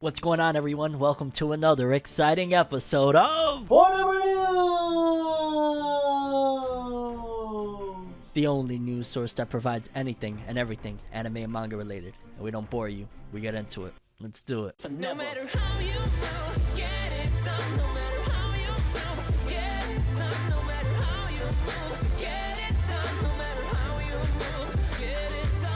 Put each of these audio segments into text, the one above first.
What's going on, everyone? Welcome to another exciting episode of FORNEVERNEWS, the only news source that provides anything and everything anime and manga related. And we don't bore you. We get into it. Let's do it. No matter how you feel, get it done. No matter how you feel, get it done. No matter how you move, get it done. No matter how you move, get it done.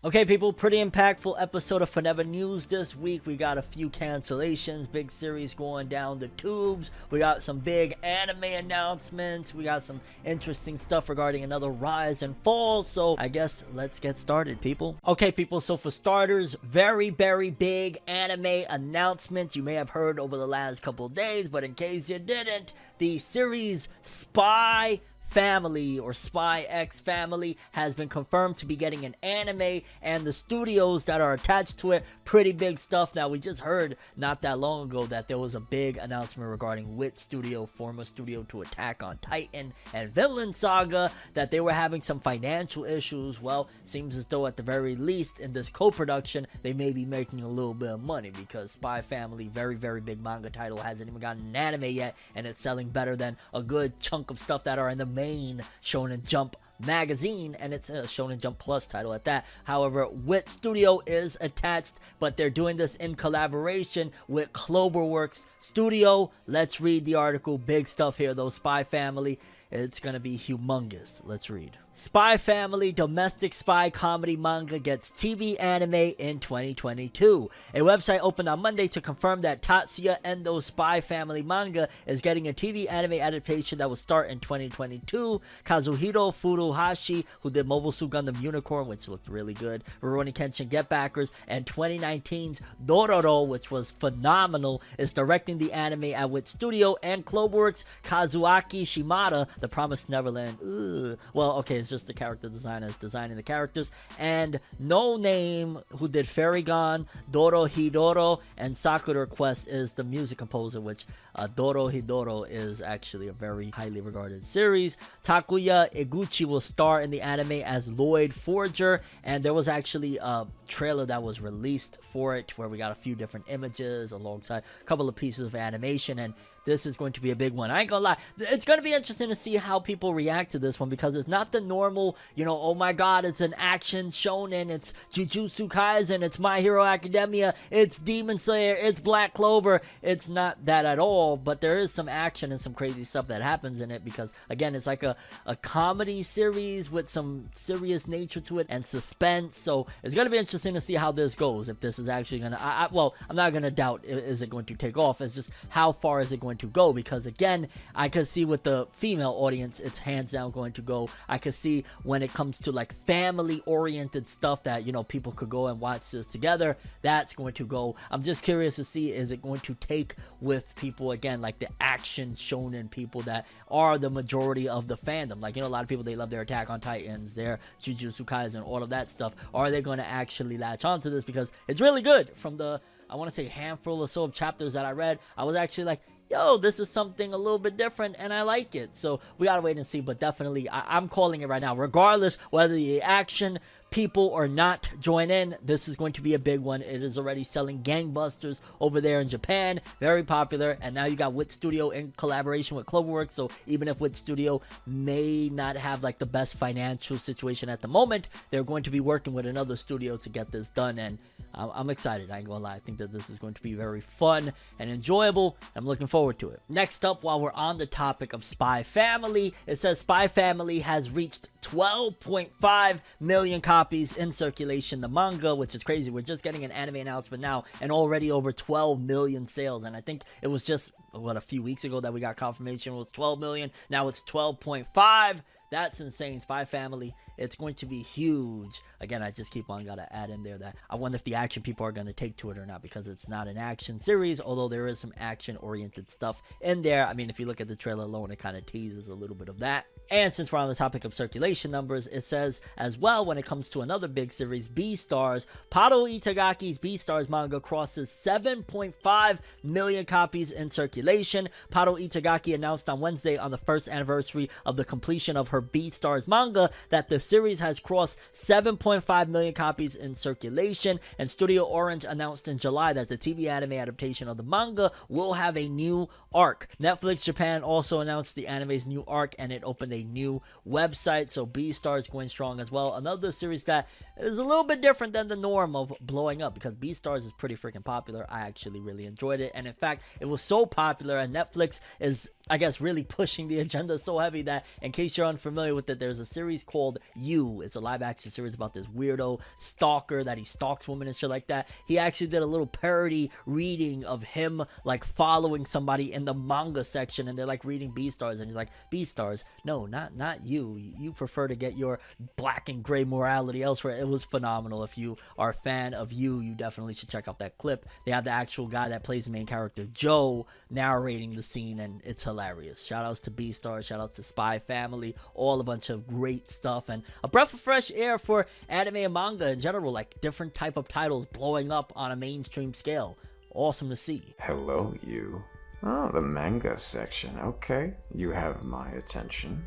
Okay, people, pretty impactful episode of Forever News this week. We got a few cancellations, big series going down the tubes. We got some big anime announcements. We got some interesting stuff regarding another rise and fall. So I guess let's get started, people. Okay, people, so for starters, very big anime announcements you may have heard over the last couple of days, but in case you didn't, the series Spy Family or Spy X Family has been confirmed to be getting an anime, and the studios that are attached to it, pretty big stuff. Now, we just heard not that long ago that there was a big announcement regarding Wit Studio, former studio to Attack on Titan and Vinland Saga, that they were having some financial issues. Well, seems as though at the very least in this co-production they may be making a little bit of money, because Spy Family, very big manga title, hasn't even gotten an anime yet, and it's selling better than a good chunk of stuff that are in the main Shonen Jump magazine, and it's a Shonen Jump Plus title at that. However, Wit Studio is attached, but they're doing this in collaboration with Cloverworks Studio. Let's read the article. Big stuff here though. Spy Family, it's gonna be humongous. Let's read. Spy Family domestic spy comedy manga gets TV anime in 2022. A website opened on Monday to confirm that Tatsuya Endo's Spy Family manga is getting a TV anime adaptation that will start in 2022. Kazuhiro Furuhashi, who did Mobile Suit Gundam Unicorn, which looked really good, Rurouni Kenshin Get Backers, and 2019's Dororo, which was phenomenal, is directing the anime at Wit Studio, and Cloverworks Kazuaki Shimada, The Promised Neverland. Well, okay, it's just the character designers designing the characters, and No Name, who did Fairy-Gone, Doro Hidoro, and Sakura Quest, is the music composer, which Doro Hidoro is actually a very highly regarded series. Takuya Eguchi will star in the anime as Lloyd Forger, and there was actually a trailer that was released for it where we got a few different images alongside a couple of pieces of animation, and this is going to be a big one. I ain't gonna lie, it's gonna be interesting to see how people react to this one, because it's not the normal, you know, oh my god, it's an action shonen, it's Jujutsu Kaisen, it's My Hero Academia, it's Demon Slayer, it's Black Clover. It's not that at all, but there is some action and some crazy stuff that happens in it, because again, it's like a comedy series with some serious nature to it and suspense. So it's gonna be interesting to see how this goes, if this is actually gonna well, I'm not gonna doubt is it going to take off. It's just how far is it going to go, because again, I could see with the female audience it's hands down going to go. I could see when it comes to like family oriented stuff that, you know, people could go and watch this together, that's going to go. I'm just curious to see, is it going to take with people again like the action shonen people that are the majority of the fandom, like, you know, a lot of people, they love their Attack on Titans, their Jujutsu Kaisen, all of that stuff. Are they going to actually latch onto this? Because it's really good. From the, I want to say, handful or so of chapters that I read, I was actually like, yo, this is something a little bit different, and I like it. So we gotta wait and see, but definitely, I'm calling it right now. Regardless whether the action people or not join in, this is going to be a big one. It is already selling gangbusters over there in Japan, very popular, and now you got Wit Studio in collaboration with Cloverworks. So even if Wit Studio may not have like the best financial situation at the moment, they're going to be working with another studio to get this done, and I'm excited. I ain't gonna lie, I think that this is going to be very fun and enjoyable. I'm looking forward to it. Next up, while we're on the topic of Spy Family, it says Spy Family has reached 12.5 million copies in circulation. The manga, which is crazy, we're just getting an anime announcement now, and already over 12 million sales. And I think it was just, what, a few weeks ago that we got confirmation it was 12 million. Now it's 12.5. That's insane. Spy Family, it's going to be huge. Again, I just keep on gotta add in there that I wonder if the action people are gonna take to it or not, because it's not an action series, although there is some action oriented stuff in there. I mean, if you look at the trailer alone, it kind of teases a little bit of that. And since we're on the topic of circulation numbers, it says as well when it comes to another big series, Beastars, Paro Itagaki's Beastars manga crosses 7.5 million copies in circulation. Paro Itagaki announced on Wednesday, on the first anniversary of the completion of her Beastars manga, that the series has crossed 7.5 million copies in circulation. And Studio Orange announced in July that the TV anime adaptation of the manga will have a new arc. Netflix Japan also announced the anime's new arc, and it opened a new website. So Beastars going strong as well. Another series that is a little bit different than the norm of blowing up, because Beastars is pretty freaking popular. I actually really enjoyed it, and in fact it was so popular, and Netflix is, I guess, really pushing the agenda so heavy that, in case you're unfamiliar with it, there's a series called You. It's a live action series about this weirdo stalker that he stalks women and shit like that. He actually did a little parody reading of him like following somebody in the manga section, and they're like reading Beastars, and he's like, Beastars, no, not you. You prefer to get your black and gray morality elsewhere. It was phenomenal. If you are a fan of You definitely should check out that clip. They have the actual guy that plays the main character, Joe, narrating the scene, and it's hilarious. Shout outs to Beastars, shout outs to Spy Family, all a bunch of great stuff, and a breath of fresh air for anime and manga in general, like different type of titles blowing up on a mainstream scale. Awesome to see. Hello, you. Oh, the manga section. Okay, you have my attention.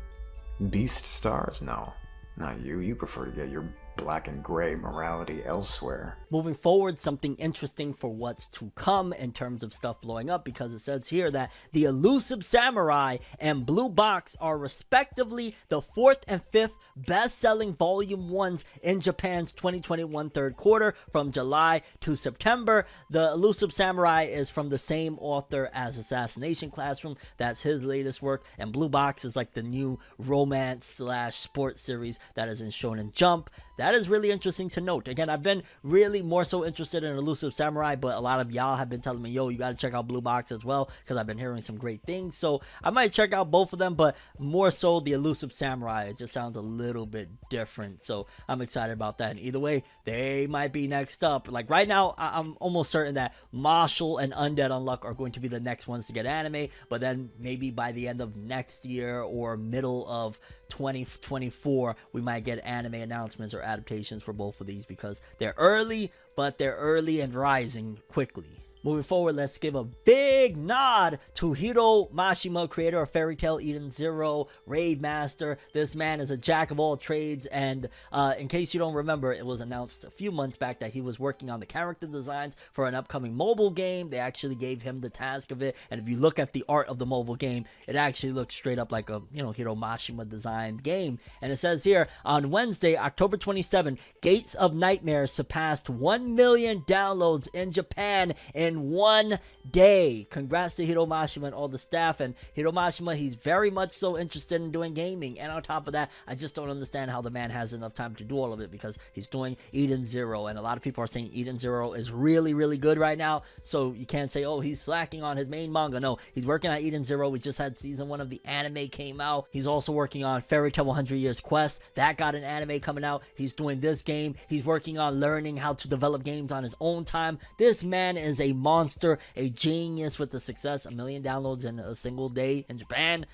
Beastars? No, not you. You prefer to get your black and gray morality elsewhere. Moving forward, something interesting for what's to come in terms of stuff blowing up, because it says here that The Elusive Samurai and Blue Box are respectively the 4th and 5th best-selling volume 1s in Japan's 2021 third quarter from July to September. The Elusive Samurai is from the same author as Assassination Classroom. That's his latest work, and Blue Box is like the new romance slash sports series that is in Shonen Jump. That is really interesting to note. Again, I've been really more so interested in Elusive Samurai, but a lot of y'all have been telling me, yo, you gotta check out Blue Box as well, because I've been hearing some great things. So I might check out both of them, but more so the Elusive Samurai. It just sounds a little bit different, so I'm excited about that. And either way, they might be next up. Like right now, I'm almost certain that Marshall and Undead Unluck are going to be the next ones to get anime, but then maybe by the end of next year or middle of 2024, we might get anime announcements or adaptations for both of these, because they're early, but they're early and rising quickly. Moving forward, let's give a big nod to Hiro Mashima, creator of Fairy Tail Eden Zero, Raid Master. This man is a jack of all trades, and in case you don't remember, it was announced a few months back that he was working on the character designs for an upcoming mobile game. They actually gave him the task of it, and if you look at the art of the mobile game, it actually looks straight up like a, Hiro Mashima designed game. And it says here, on Wednesday, October 27, Gates of Nightmares surpassed 1 million downloads in Japan in one day. Congrats to Hiro Mashima and all the staff. And Hiro Mashima, he's very much so interested in doing gaming, and on top of that, I just don't understand how the man has enough time to do all of it, because he's doing Eden Zero, and a lot of people are saying Eden Zero is really, really good right now, so you can't say, oh, he's slacking on his main manga. No, he's working on Eden Zero. We just had season 1 of the anime came out. He's also working on Fairy Tail 100 Years Quest. That got an anime coming out. He's doing this game. He's working on learning how to develop games on his own time. This man is a monster, a genius with the success. 1 million downloads in a single day in Japan.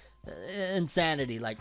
Insanity. Like,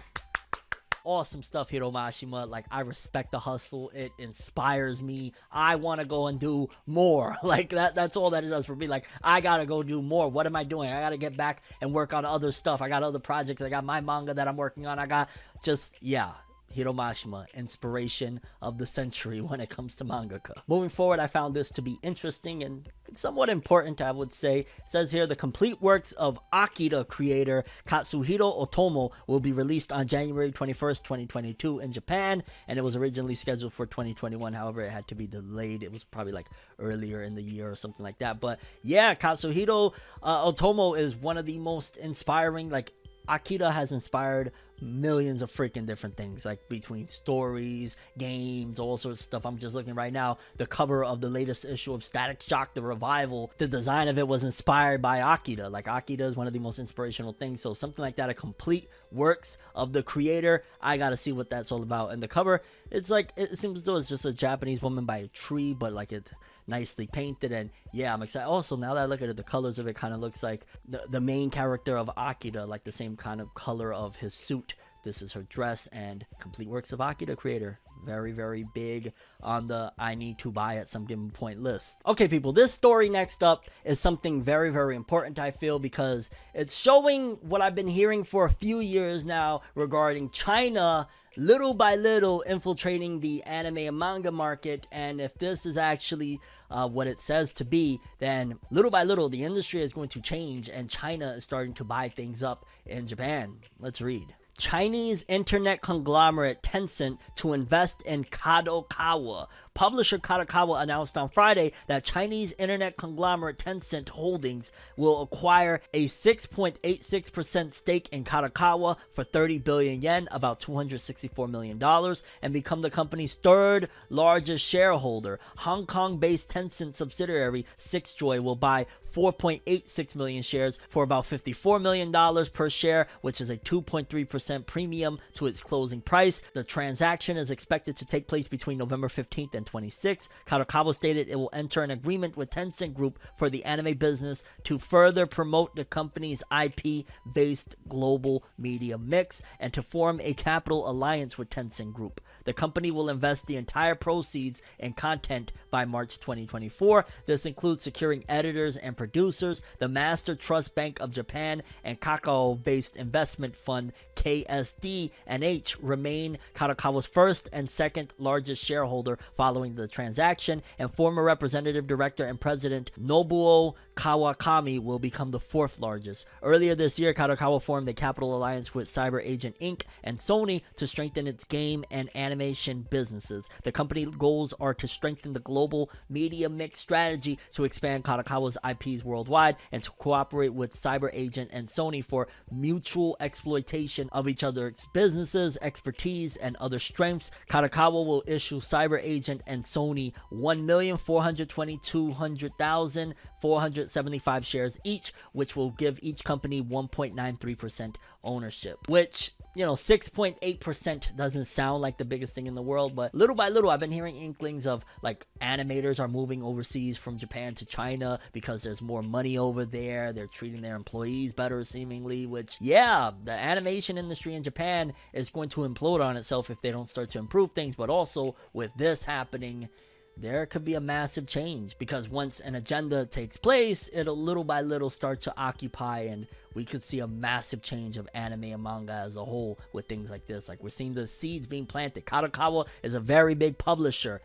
awesome stuff, Hiro Mashima. Like, I respect the hustle. It inspires me. I want to go and do more. Like, that's all that it does for me. Like, I gotta go do more. What am I doing? I gotta get back and work on other stuff. I got other projects. I got my manga that I'm working on. I got just, yeah. Hiro Mashima, inspiration of the century when it comes to mangaka. Moving forward, I found this to be interesting and somewhat important, I would say. It says here, the complete works of Akira creator Katsuhiro Otomo will be released on January 21st, 2022 in Japan, and it was originally scheduled for 2021. However, it had to be delayed. It was probably like earlier in the year or something like that. But yeah, Katsuhiro Otomo is one of the most inspiring, like, Akira has inspired millions of freaking different things, like between stories, games, all sorts of stuff. I'm just looking right now, the cover of the latest issue of Static Shock, the revival, the design of it was inspired by Akira. Like, Akira is one of the most inspirational things, so something like that, a complete works of the creator, I gotta see what that's all about. And the cover, it's like, it seems as though it's just a Japanese woman by a tree, but like it nicely painted. And yeah, I'm excited. Also, now that I look at it, the colors of it kind of looks like the main character of Akira, like the same kind of color of his suit, This is her dress and complete works of Akira creator. Very, very big on the I need to buy at some given point list. Okay, people, this story next up is something very, very important, I feel, because it's showing what I've been hearing for a few years now regarding China little by little infiltrating the anime and manga market. And if this is actually what it says to be, then little by little the industry is going to change and China is starting to buy things up in Japan. Let's read. Chinese internet conglomerate Tencent to invest in Kadokawa. Publisher Kadokawa announced on Friday that Chinese internet conglomerate Tencent Holdings will acquire a 6.86% stake in Kadokawa for 30 billion yen, about $264 million, and become the company's third largest shareholder. Hong Kong-based Tencent subsidiary Sixjoy will buy 4.86 million shares for about $54 million per share, which is a 2.3% premium to its closing price. The transaction is expected to take place between November 15th and 26th. Kadokawa stated it will enter an agreement with Tencent Group for the anime business to further promote the company's IP-based global media mix and to form a capital alliance with Tencent Group. The company will invest the entire proceeds in content by March 2024. This includes securing editors and producers. The Master Trust Bank of Japan and Kakao-based investment fund KSD&H remain Kadokawa's first and second largest shareholder following the transaction, and former representative director and president Nobuo Kawakami will become the fourth largest. Earlier this year, Kadokawa formed a capital alliance with Cyber Agent Inc. and Sony to strengthen its game and animation businesses. The company goals are to strengthen the global media mix strategy, to expand Kadokawa's IPs worldwide, and to cooperate with Cyber Agent and Sony for mutual exploitation of each other's businesses, expertise, and other strengths. Kadokawa will issue Cyber Agent and Sony 1,422,475 shares each, which will give each company 1.93% ownership, which, you know, 6.8% doesn't sound like the biggest thing in the world, but little by little I've been hearing inklings of like animators are moving overseas from Japan to China because there's more money over there. They're treating their employees better seemingly, which, yeah, the animation industry in Japan is going to implode on itself if they don't start to improve things. But also with this happening, there could be a massive change, because once an agenda takes place, it'll little by little start to occupy, and we could see a massive change of anime and manga as a whole with things like this. Like, we're seeing the seeds being planted. Kadokawa is a very big publisher.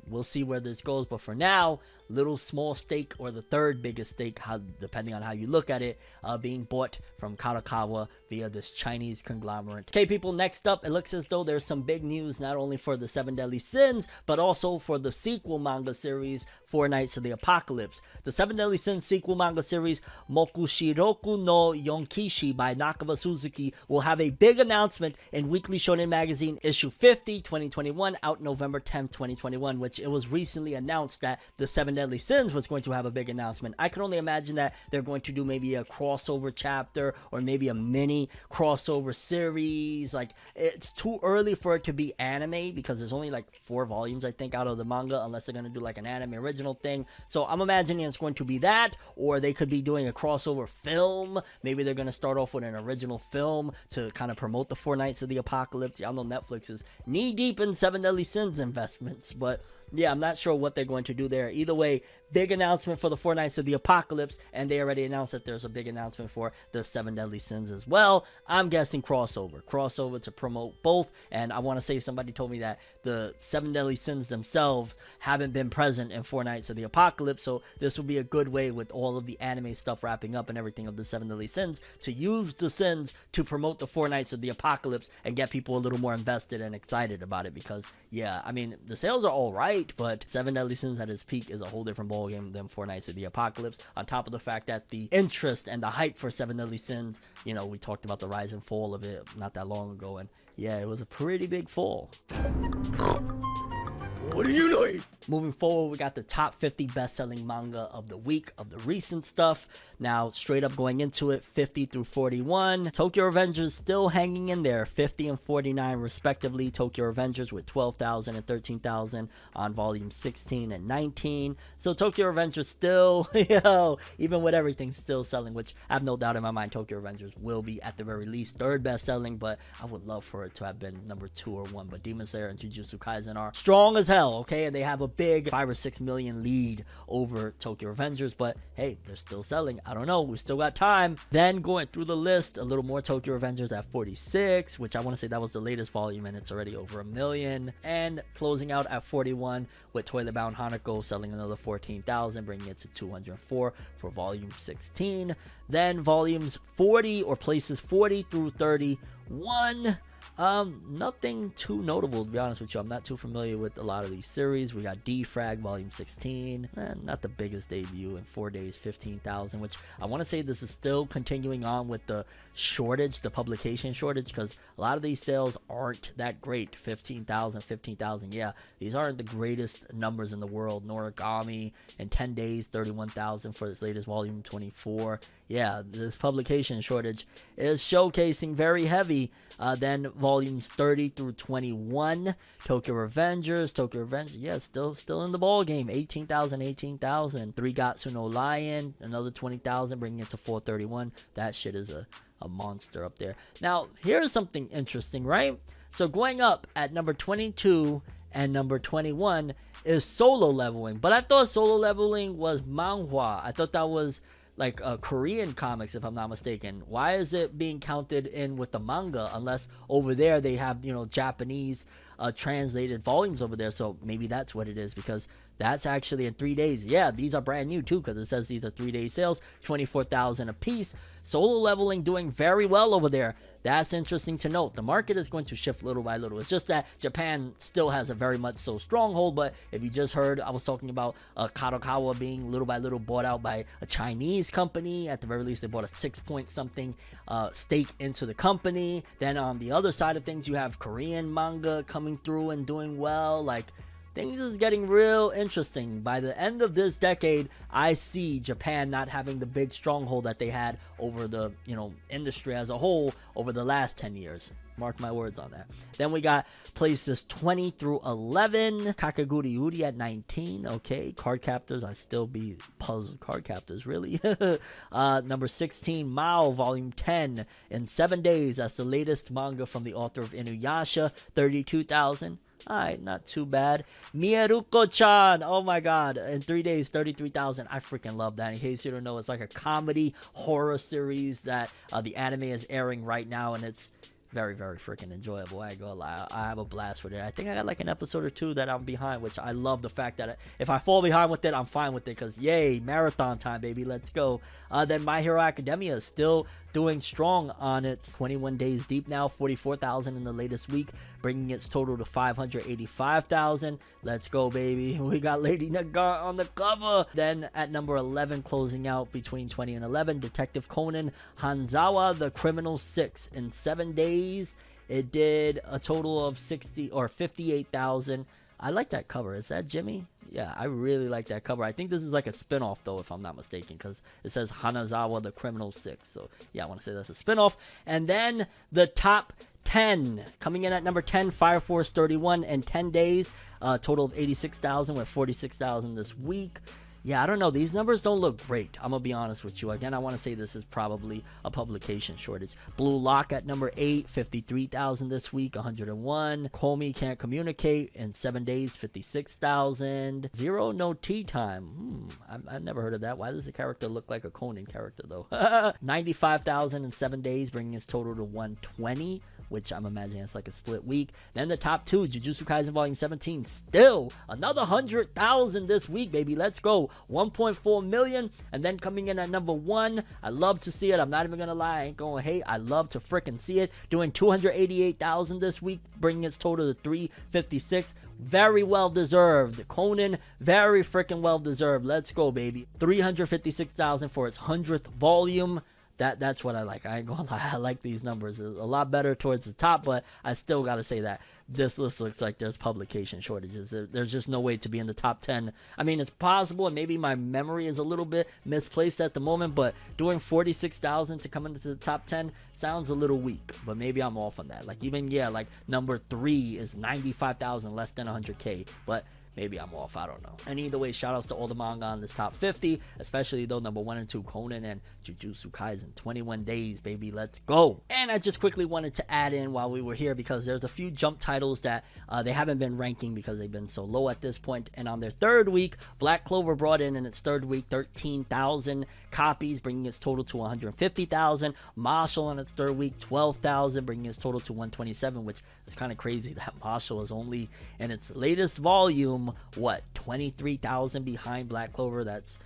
We'll see where this goes, but for now, little small stake, or the third biggest stake, depending on how you look at it, being bought from Kadokawa via this Chinese conglomerate. Okay, people, next up, it looks as though there's some big news not only for the 7 Deadly Sins, but also for the sequel manga series, 4 Nights of the Apocalypse. The 7 Deadly Sins sequel manga series, Mokushiroku no Yonkishi by Nakaba Suzuki, will have a big announcement in Weekly Shonen Magazine issue 50, 2021, out November 10th, 2021, which it was recently announced that the 7 Deadly Sins was going to have a big announcement. I can only imagine that they're going to do maybe a crossover chapter or maybe a mini crossover series. Like, it's too early for it to be anime because there's only like 4 volumes, I think, out of the manga, unless they're going to do like an anime original thing. So I'm imagining it's going to be that, or they could be doing a crossover film. Maybe they're going to start off with an original film to kind of promote the 4 Nights of the Apocalypse. Y'all know Netflix is knee deep in 7 Deadly Sins investments, but yeah, I'm not sure what they're going to do there. Either way, big announcement for the 4 Nights of the Apocalypse, and they already announced that there's a big announcement for the 7 Deadly Sins as well. I'm guessing crossover to promote both. And I want to say, somebody told me that the 7 Deadly Sins themselves haven't been present in 4 Nights of the Apocalypse, so this will be a good way, with all of the anime stuff wrapping up and everything of the 7 Deadly Sins, to use the sins to promote the 4 Nights of the Apocalypse and get people a little more invested and excited about it. Because, yeah, I mean, the sales are all right, but 7 Deadly Sins at its peak is a whole different ballgame than 4 Nights of the Apocalypse. On top of the fact that the interest and the hype for 7 Deadly Sins, you know, we talked about the rise and fall of it not that long ago, and yeah, it was a pretty big fall. Moving forward, we got the top 50 best-selling manga of the week of the recent stuff. Now, straight up going into it, 50 through 41. Tokyo Revengers still hanging in there, 50 and 49 respectively. Tokyo Revengers with 12,000 and 13,000 on volume 16 and 19. So Tokyo Revengers still, even with everything, still selling, which I have no doubt in my mind Tokyo Revengers will be at the very least third best-selling, but I would love for it to have been number 2 or 1. But Demon Slayer and Jujutsu Kaisen are strong as hell, okay? And they have a big 5 or 6 million lead over Tokyo Revengers, but hey, they're still selling. I don't know, we still got time. Then going through the list, a little more Tokyo Revengers at 46, which I want to say that was the latest volume and it's already over 1 million. And closing out at 41 with Toilet Bound Hanako selling another 14,000, bringing it to 204 for volume 16. Then volumes 40 or places 40 through 31. Nothing too notable, to be honest with you. I'm not too familiar with a lot of these series. We got Defrag volume 16, not the biggest debut in 4 days, 15,000, which I want to say this is still continuing on with the shortage, the publication shortage, because a lot of these sales aren't that great. 15,000, yeah, these aren't the greatest numbers in the world. Noragami in 10 days, 31,000 for its latest volume 24. Yeah, this publication shortage is showcasing very heavy. Then volumes 30 through 21, Tokyo Revengers, yeah, still in the ball game. 18,000. 3 Gatsu no Lion, another 20,000, bringing it to 431. That shit is a monster up there. Now, here's something interesting, right? So going up at number 22 and number 21 is Solo Leveling, but I thought Solo Leveling was manhwa. I thought that was like Korean comics, if I'm not mistaken. Why is it being counted in with the manga, unless over there they have, Japanese translated volumes over there? So maybe that's what it is, because that's actually in 3 days. Yeah, these are brand new too, because it says these are 3-day sales, 24,000 a piece. Solo Leveling doing very well over there. That's interesting to note. The market is going to shift little by little. It's just that Japan still has a very much so stronghold, but if you just heard, I was talking about Kadokawa being little by little bought out by a Chinese company. At the very least, they bought a 6 point something stake into the company. Then on the other side of things, you have Korean manga coming through and doing well. Like, things is getting real interesting. By the end of this decade, I see Japan not having the big stronghold that they had over the, industry as a whole over the last 10 years. Mark my words on that. Then we got places 20 through 11. Kakeguri Yuri at 19. Okay, Card Captors. I still be puzzled. Card Captors, really? Number 16, Mao, Volume 10. In 7 days, that's the latest manga from the author of Inuyasha. 32,000. Alright, not too bad. Mieruko-chan, oh my god, in 3 days, 33,000. I freaking love that. In case you don't know, it's like a comedy horror series that the anime is airing right now, and it's very, very freaking enjoyable. I ain't gonna lie, I have a blast with it. I think I got like an episode or 2 that I'm behind, which I love the fact that if I fall behind with it, I'm fine with it, because yay, marathon time, baby, let's go. Then My Hero Academia is still doing strong on its 21 days deep now, 44,000 in the latest week, bringing its total to 585,000. Let's go, baby. We got Lady Nagar on the cover. Then at number 11, closing out between 20 and 11, Detective Conan Hanzawa the Criminal 6. In 7 days, it did a total of 58,000. I like that cover. Is that Jimmy? Yeah, I really like that cover. I think this is like a spin-off, though, if I'm not mistaken, because it says Hanazawa the Criminal 6. So, yeah, I want to say that's a spin-off. And then the top 10. Coming in at number 10, Fire Force 31 in 10 days. Total of 86,000 with 46,000 this week. Yeah, I don't know. These numbers don't look great. I'm going to be honest with you. Again, I want to say this is probably a publication shortage. Blue Lock at number 8, 53,000 this week, 101. Komi Can't Communicate in 7 days, 56,000. Zero No Tea Time. I've never heard of that. Why does the character look like a Conan character, though? 95,000 in 7 days, bringing his total to 120. Which I'm imagining it's like a split week. Then the top 2, Jujutsu Kaisen Volume 17, still another 100,000 this week, baby. Let's go. 1.4 million. And then coming in at number 1, I love to see it. I'm not even gonna lie, I ain't gonna hate. I love to freaking see it. Doing 288,000 this week, bringing its total to 356. Very well deserved. Conan, very freaking well deserved. Let's go, baby. 356,000 for its 100th volume. that's what I like. I ain't gonna lie, I like these numbers. It's a lot better towards the top, but I still gotta say that this list looks like there's publication shortages. There's just no way to be in the top 10. I mean, it's possible, and maybe my memory is a little bit misplaced at the moment, but doing 46,000 to come into the top 10 sounds a little weak, but maybe I'm off on that. Like, even, yeah, like number 3 is 95,000, less than 100K, but maybe I'm off, I don't know. And either way, shout outs to all the manga on this top 50, especially though number 1 and 2, Conan and Jujutsu Kaisen. 21 days, baby, let's go. And I just quickly wanted to add in while we were here, because there's a few jump titles that they haven't been ranking because they've been so low at this point. And on their third week, Black Clover brought in its third week 13,000 copies, bringing its total to 150,000. Marshall on its third week, 12,000, bringing its total to 127, which is kind of crazy that Marshall is only in its latest volume, what, 23,000 behind Black Clover. That's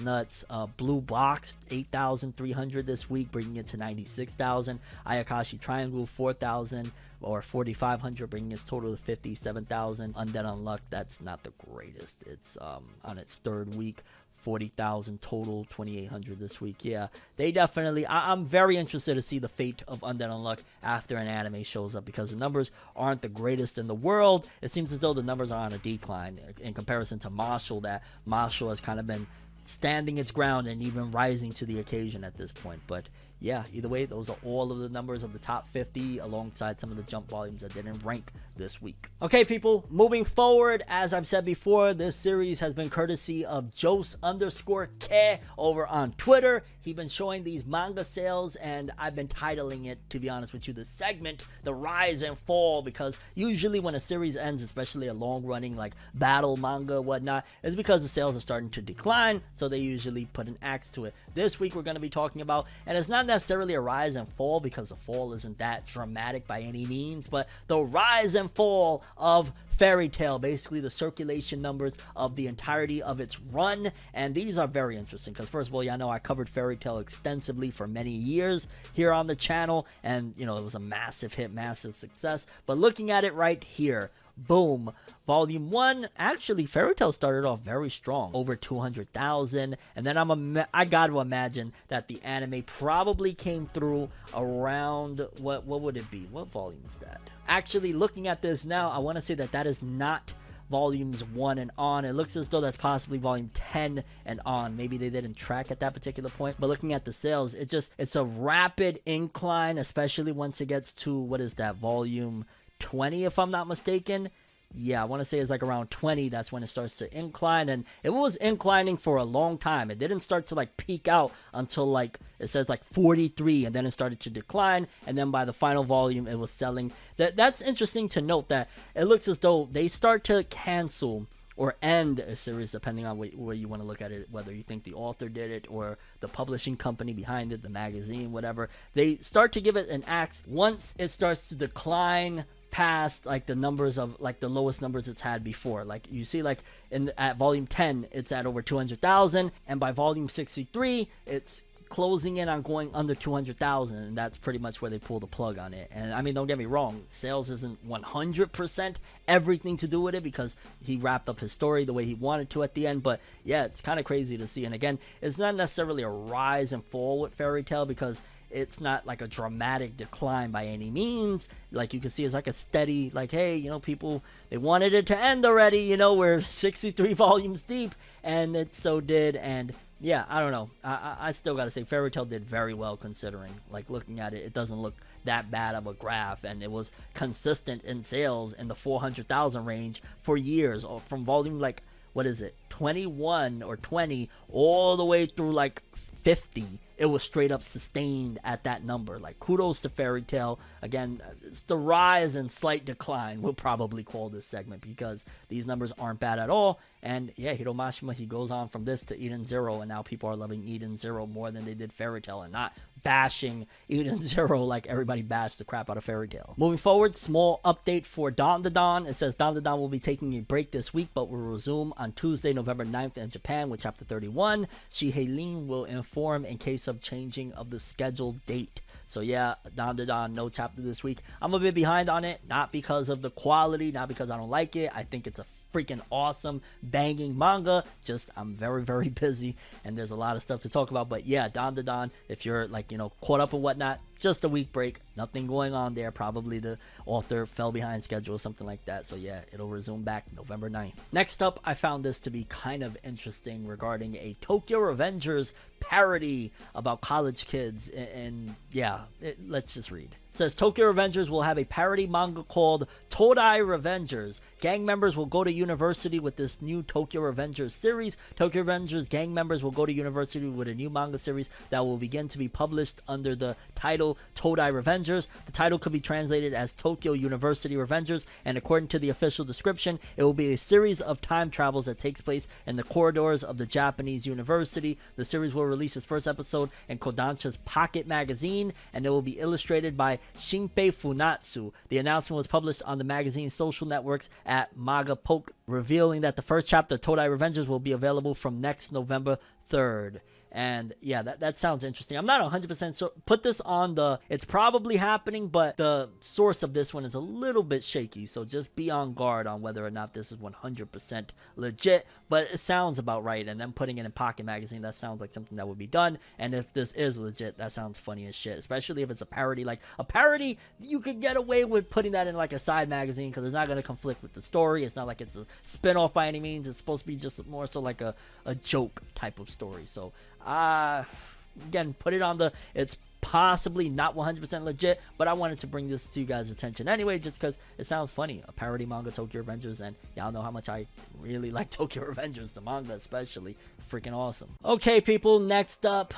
nuts. Blue Box, 8,300 this week, bringing it to 96,000. Ayakashi Triangle, 4,000 or 4,500, bringing its total to 57,000. Undead Unluck, that's not the greatest. It's on its third week, 40,000 total, 2,800 this week. Yeah, they definitely, I'm very interested to see the fate of Undead Unluck after an anime shows up, because the numbers aren't the greatest in the world. It seems as though the numbers are on a decline in comparison to Marshall, that Marshall has kind of been standing its ground and even rising to the occasion at this point. But yeah, either way, those are all of the numbers of the top 50 alongside some of the jump volumes that didn't rank this week. Okay, people, moving forward, as I've said before, this series has been courtesy of Jos_K over on Twitter. He's been showing these manga sales, and I've been titling it, to be honest with you, the segment, The Rise and Fall, because usually when a series ends, especially a long-running like battle manga, whatnot, it's because the sales are starting to decline, so they usually put an axe to it. This week we're going to be talking about, and it's not necessarily a rise and fall because the fall isn't that dramatic by any means, but the rise and fall of Fairy Tail, basically the circulation numbers of the entirety of its run. And these are very interesting because, first of all, y'all know I covered Fairy Tail extensively for many years here on the channel, and you know, it was a massive hit, massive success. But looking at it right here, boom, volume 1, actually Fairy Tail started off very strong, over 200,000, and then I gotta imagine that the anime probably came through around, what would it be, what volume is that? Actually, looking at this now, I want to say that is not volumes 1 and on. It looks as though that's possibly volume 10 and on. Maybe they didn't track at that particular point, but looking at the sales, it's a rapid incline, especially once it gets to, what is that, volume 20, if I'm not mistaken. Yeah, I want to say it's like around 20. That's when it starts to incline, and it was inclining for a long time. It didn't start to like peak out until like it says like 43, and then it started to decline, and then by the final volume it was selling. That's interesting to note, that it looks as though they start to cancel or end a series depending on where you want to look at it, whether you think the author did it or the publishing company behind it, the magazine, whatever. They start to give it an axe once it starts to decline past like the numbers of like the lowest numbers it's had before. Like you see, like at volume 10 it's at over 200,000, and by volume 63 it's closing in on going under 200,000, and that's pretty much where they pull the plug on it. And I mean, don't get me wrong, sales isn't 100% everything to do with it, because he wrapped up his story the way he wanted to at the end. But yeah, it's kind of crazy to see. And again, it's not necessarily a rise and fall with Fairy Tail, because it's not like a dramatic decline by any means. Like you can see, it's like a steady, like, hey, you know, people, they wanted it to end already, you know, we're 63 volumes deep, and it so did. And yeah, I don't know, I still gotta say Fairy Tail did very well, considering, like, looking at it, it doesn't look that bad of a graph, and it was consistent in sales in the 400,000 range for years, or from volume, like, what is it, 21 or 20 all the way through like 50. It was straight up sustained at that number. Like, kudos to Fairy Tail. Again, it's the rise and slight decline, we'll probably call this segment, because these numbers aren't bad at all. And yeah, Hiro Mashima, he goes on from this to Eden Zero, and now people are loving Eden Zero more than they did Fairy Tail, and not bashing Eden Zero like everybody bashed the crap out of Fairy Tail. Moving forward, small update for Dandadan. It says Dandadan will be taking a break this week, but will resume on Tuesday, November 9th in Japan with chapter 31. Shihei will inform in case of changing of the scheduled date. So yeah, Dandadan, no chapter this week. I'm a bit behind on it, not because of the quality, not because I don't like it. I think it's a freaking awesome, banging manga. Just, I'm very, very busy, and there's a lot of stuff to talk about. But yeah, Dandadan, if you're like, caught up and whatnot, just a week break, nothing going on there. Probably the author fell behind schedule or something like that. So yeah, it'll resume back November 9th. Next up, I found this to be kind of interesting regarding a Tokyo Revengers parody about college kids. And yeah, let's just read. It says Tokyo Revengers will have a parody manga called Todai Revengers. Gang members will go to university with this new Tokyo Revengers series. Tokyo Revengers gang members will go to university with a new manga series that will begin to be published under the title Todai Revengers. The title could be translated as Tokyo University Revengers, and according to the official description, it will be a series of time travels that takes place in the corridors of the Japanese university. The series will release its first episode in Kodansha's Pocket magazine, and it will be illustrated by Shinpei Funatsu. The announcement was published on the magazine's social networks at Manga Poke, revealing that the first chapter of Todai Revengers will be available from next November 3rd. And yeah, that sounds interesting. I'm not 100% so put this on the it's probably happening, but the source of this one is a little bit shaky, so just be on guard on whether or not this is 100% legit. But it sounds about right, and then putting it in Pocket magazine, that sounds like something that would be done. And if this is legit, that sounds funny as shit, especially if it's a parody. Like a parody, you could get away with putting that in like a side magazine because it's not going to conflict with the story. It's not like it's a spin-off by any means. It's supposed to be just more so like a joke type of story. So again, put it on the it's possibly not 100% legit, but I wanted to bring this to you guys' attention anyway, just because it sounds funny. A parody manga, Tokyo Revengers, and y'all know how much I really like Tokyo Revengers, the manga especially. Freaking awesome. Okay, people, next up,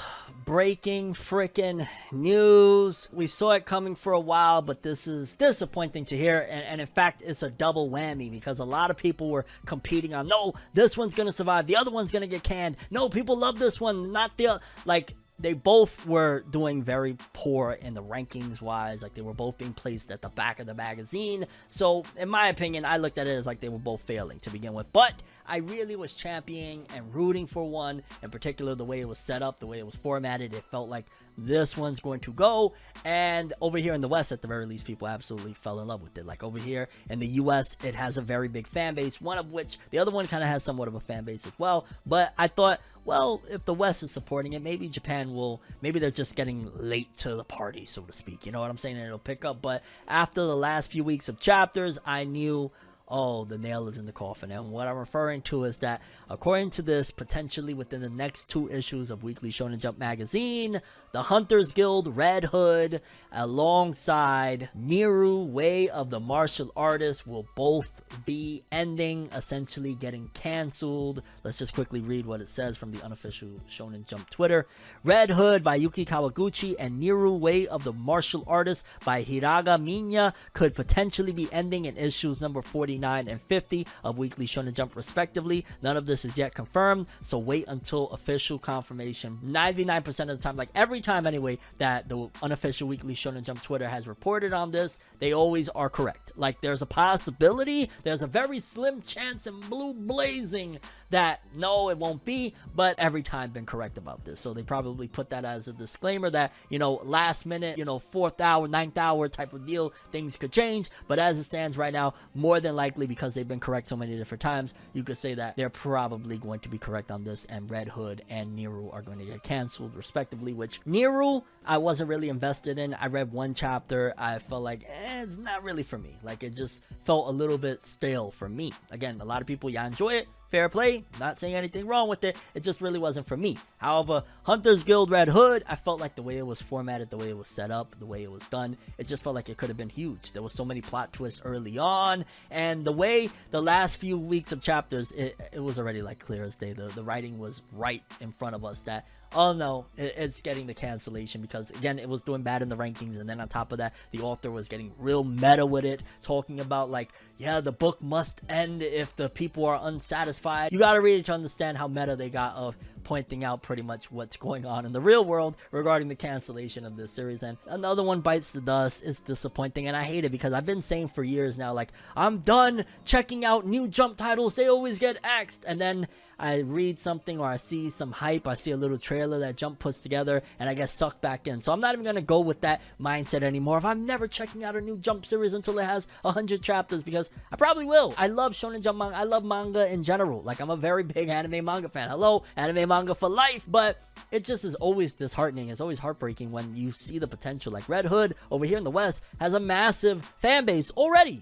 breaking freaking news. We saw it coming for a while, but this is disappointing to hear, and in fact, it's a double whammy because a lot of people were competing on, no, this one's gonna survive, the other one's gonna get canned, no, people love this one, not the other. Like, they both were doing very poor in the rankings wise. Like, they were both being placed at the back of the magazine. So in my opinion, I looked at it as like they were both failing to begin with. But I really was championing and rooting for one, in particular the way it was set up, the way it was formatted. It felt like this one's going to go. And over here in the West, at the very least, people absolutely fell in love with it. Like over here in the US, it has a very big fan base, one of which the other one kind of has somewhat of a fan base as well. But I thought, well, if the West is supporting it, maybe Japan will, maybe they're just getting late to the party, so to speak. You know what I'm saying? And it'll pick up. But after the last few weeks of chapters, I knew, oh, the nail is in the coffin. And what I'm referring to is that, according to this, potentially within the next 2 issues of Weekly Shonen Jump magazine, the Hunters Guild Red Hood alongside Niru Way of the Martial Artist will both be ending, essentially getting canceled. Let's just quickly read what it says from the unofficial Shonen Jump Twitter. Red Hood by Yuki Kawaguchi and Niru Way of the Martial Artist by Hiraga Minya could potentially be ending in issues number 49 and 50 of Weekly Shonen Jump respectively. None of this is yet confirmed, so wait until official confirmation. 99% of the time, like every time anyway, that the unofficial Weekly Shonen Jump Twitter has reported on this, they always are correct. Like, there's a possibility, there's a very slim chance in blue blazing that no, it won't be, but every time been correct about this. So they probably put that as a disclaimer that, you know, last minute, you know, 4th hour, 9th hour type of deal, things could change. But as it stands right now, more than likely, because they've been correct so many different times, you could say that they're probably going to be correct on this, and Red Hood and Niru are going to get canceled respectively, which Niru I wasn't really invested in. I read 1 chapter, I felt like it's not really for me. Like, it just felt a little bit stale for me. Again, a lot of people, yeah, enjoy it, fair play, not saying anything wrong with it, it just really wasn't for me. However, Hunters Guild Red Hood, I felt like the way it was formatted, the way it was set up, the way it was done, it just felt like it could have been huge. There was so many plot twists early on, and the way the last few weeks of chapters, it was already like clear as day. The writing was right in front of us that, oh no, it's getting the cancellation, because again, it was doing bad in the rankings, and then on top of that, the author was getting real meta with it, talking about like, yeah, the book must end if the people are unsatisfied. You gotta read it to understand how meta they got of pointing out pretty much what's going on in the real world regarding the cancellation of this series. And another one bites the dust. It's disappointing, and I hate it because I've been saying for years now, like, I'm done checking out new Jump titles. They always get axed. And then I read something or I see some hype, I see a little trailer that Jump puts together, and I get sucked back in. So I'm not even going to go with that mindset anymore. If I'm never checking out a new Jump series until it has 100 chapters, because I probably will. I love Shonen Jump manga. I love manga in general. Like, I'm a very big anime manga fan. Hello, anime manga for life. But it just is always disheartening. It's always heartbreaking when you see the potential. Like, Red Hood over here in the West has a massive fan base already.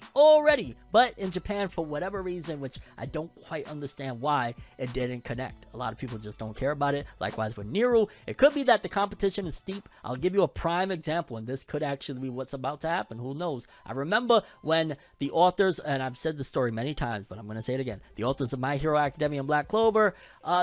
But in Japan, for whatever reason, which I don't quite understand why, it didn't connect. A lot of people just don't care about it. Likewise with Niru, it could be that the competition is steep. I'll give you a prime example, and this could actually be what's about to happen. Who knows? I remember when the authors, and I've said the story many times, but I'm going to say it again. The authors of My Hero Academia and Black Clover,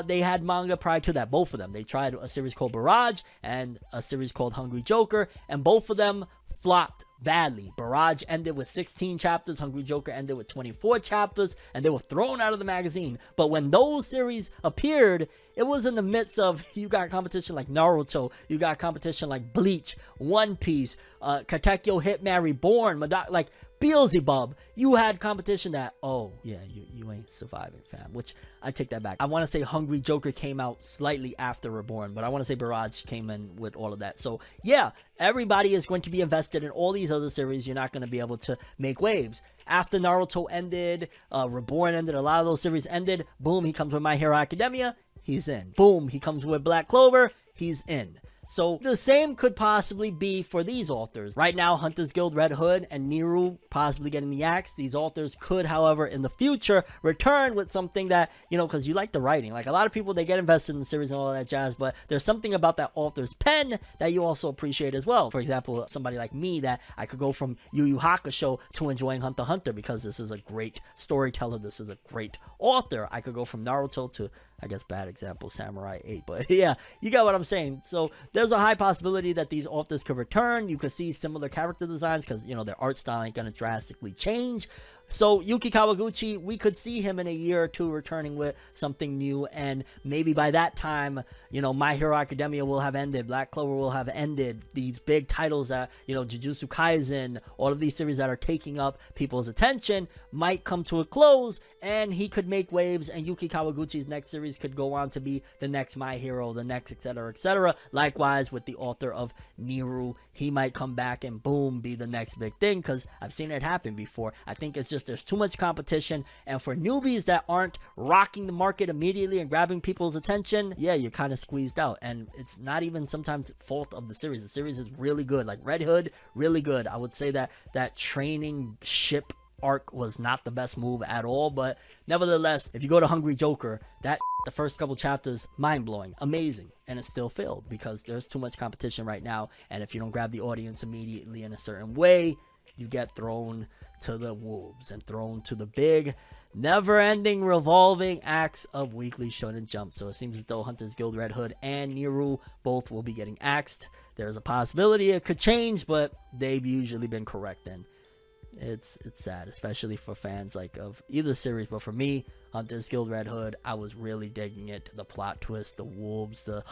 they had manga prior to that, both of them. They tried a series called Barrage and a series called Hungry Joker, and both of them flopped badly. Barrage ended with 16 chapters, Hungry Joker ended with 24 chapters, and they were thrown out of the magazine. But when those series appeared, it was in the midst of, you got competition like Naruto, you got competition like Bleach, One Piece, Katekyo Hitman Reborn, like Beelzebub. You had competition that, oh yeah, you ain't surviving, fam. Which I take that back. I want to say Hungry Joker came out slightly after Reborn, but I want to say Barrage came in with all of that. So yeah, everybody is going to be invested in all these other series. You're not going to be able to make waves. After Naruto ended, Reborn ended, a lot of those series ended. Boom, he comes with My Hero Academia, he's in. Boom, he comes with Black Clover, he's in. So the same could possibly be for these authors. Right now, Hunters Guild, Red Hood, and Niru possibly getting the axe. These authors could, however, in the future, return with something that, you know, because you like the writing. Like, a lot of people, they get invested in the series and all that jazz, but there's something about that author's pen that you also appreciate as well. For example, somebody like me, that I could go from Yu Yu Hakusho to enjoying Hunter x Hunter because this is a great storyteller. This is a great author. I could go from Naruto to, I guess, bad example, Samurai 8. But yeah, you got what I'm saying. So there's a high possibility that these authors could return. You could see similar character designs because, you know, their art style ain't going to drastically change. So Yuki Kawaguchi, we could see him in a year or two returning with something new, and maybe by that time, you know, My Hero Academia will have ended, Black Clover will have ended. These big titles that, you know, Jujutsu Kaisen, all of these series that are taking up people's attention might come to a close, and he could make waves, and Yuki Kawaguchi's next series could go on to be the next My Hero, the next etc, etc. Likewise with the author of Niru, he might come back and boom, be the next big thing, because I've seen it happen before. I think it's just there's too much competition, and for newbies that aren't rocking the market immediately and grabbing people's attention, yeah, you're kind of squeezed out. And it's not even sometimes fault of the series. The series is really good. Like Red Hood, really good. I would say that training ship arc was not the best move at all, but nevertheless, if you go to Hungry Joker, that the first couple chapters, mind-blowing, amazing, and it still failed because there's too much competition right now, and if you don't grab the audience immediately in a certain way, you get thrown to the wolves and thrown to the big, never-ending revolving axe of Weekly Shonen Jump. So it seems as though Hunters Guild, Red Hood, and Niru both will be getting axed. There's a possibility it could change, but they've usually been correct, and it's sad, especially for fans like of either series. But for me, Hunters Guild, Red Hood, I was really digging it. The plot twist, the wolves, the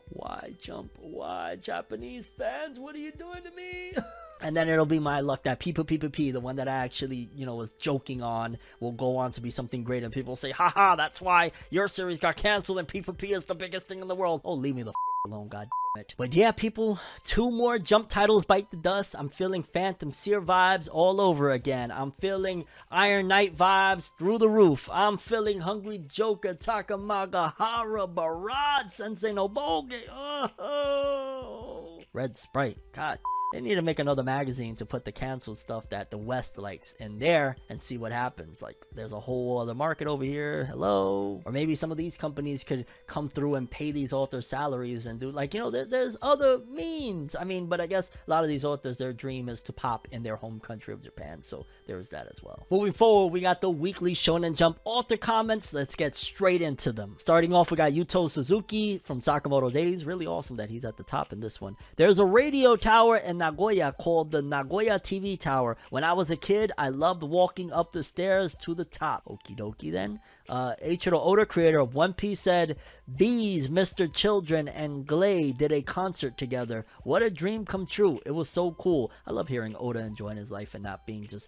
why Jump, why Japanese fans, what are you doing to me? And then it'll be my luck that P, the one that I actually, you know, was joking on, will go on to be something great, and people say, haha, that's why your series got canceled and P is the biggest thing in the world. Oh, leave me the alone, god damn it. But yeah, people, 2 more Jump titles bite the dust. I'm feeling Phantom Seer vibes all over again. I'm feeling Iron Knight vibes through the roof. I'm feeling Hungry Joker, Takamaga, Hara, Barrage, Sensei no Boge. Oh, Red Sprite, god. They need to make another magazine to put the canceled stuff that the West likes in there and see what happens. Like, there's a whole other market over here. Hello? Or maybe some of these companies could come through and pay these authors salaries and do, like, you know, there's other means. I mean, but I guess a lot of these authors, their dream is to pop in their home country of Japan. So there's that as well. Moving forward, we got the Weekly Shonen Jump author comments. Let's get straight into them. Starting off, we got Yuto Suzuki from Sakamoto Days. Really awesome that he's at the top in this one. There's a radio tower in Nagoya called the Nagoya TV Tower. When I was a kid, I loved walking up the stairs to the top. Okie dokie then. Eiichiro Oda, creator of One Piece, said, "Bees, Mr. Children, and Glay did a concert together. What a dream come true. It was so cool." I love hearing Oda enjoying his life and not being just,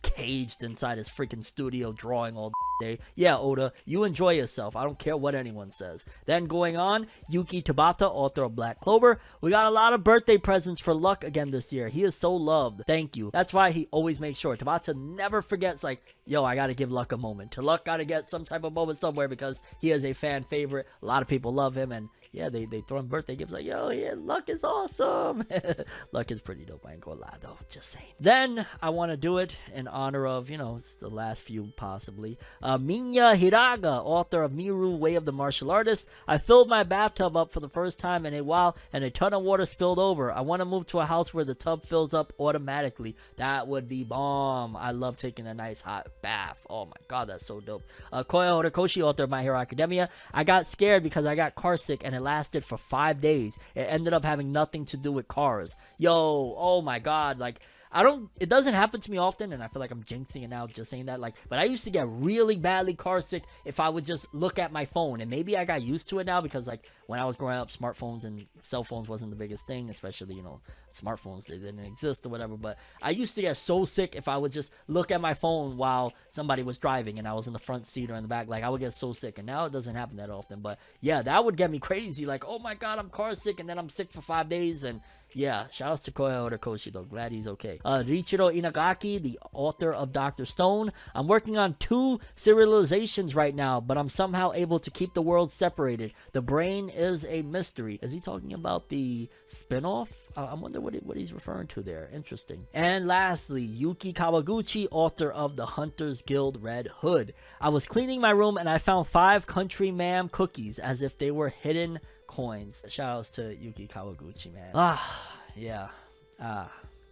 caged inside his freaking studio drawing all day. Yeah, Oda, you enjoy yourself. I don't care what anyone says. Then going on, Yuki Tabata, author of Black Clover. "We got a lot of birthday presents for Luck again this year. He is so loved. Thank you." That's why he always makes sure. Tabata never forgets, like, yo, I gotta give Luck a moment. To Luck gotta get some type of moment somewhere because he is a fan favorite. A lot of people love him, and yeah, they throw him birthday gifts like, yo, yeah, Luck is awesome. Luck is pretty dope, I ain't gonna lie though, just saying. Then I want to do it in honor of, it's the last few possibly. Minya Hiraga, author of Miru, Way of the Martial Artist. "I filled my bathtub up for the first time in a while and a ton of water spilled over. I want to move to a house where the tub fills up automatically. That would be bomb. I love taking a nice hot bath." Oh my god, that's so dope. Koya Horikoshi, author of My Hero Academia. "I got scared because I got car sick and it lasted for 5 days. It ended up having nothing to do with cars." Yo, oh my god, like, it doesn't happen to me often, and I feel like I'm jinxing it now just saying that, but I used to get really badly car sick if I would just look at my phone, and maybe I got used to it now because, when I was growing up, smartphones and cell phones wasn't the biggest thing, especially, smartphones, they didn't exist or whatever, but I used to get so sick if I would just look at my phone while somebody was driving and I was in the front seat or in the back, I would get so sick, and now it doesn't happen that often, but yeah, that would get me crazy, oh my god, I'm car sick, and then I'm sick for 5 days, and yeah, shout outs to Koya Horikoshi though, glad he's okay. Riichiro Inagaki, the author of Dr. Stone. "I'm working on 2 serializations right now, but I'm somehow able to keep the world separated. The brain is a mystery." Is he talking about the spin-off? I wonder what he's referring to there. Interesting. And lastly, Yuki Kawaguchi, author of The Hunters Guild Red Hood. "I was cleaning my room and I found 5 Country Ma'am cookies as if they were hidden coins." Shout outs to Yuki Kawaguchi, man.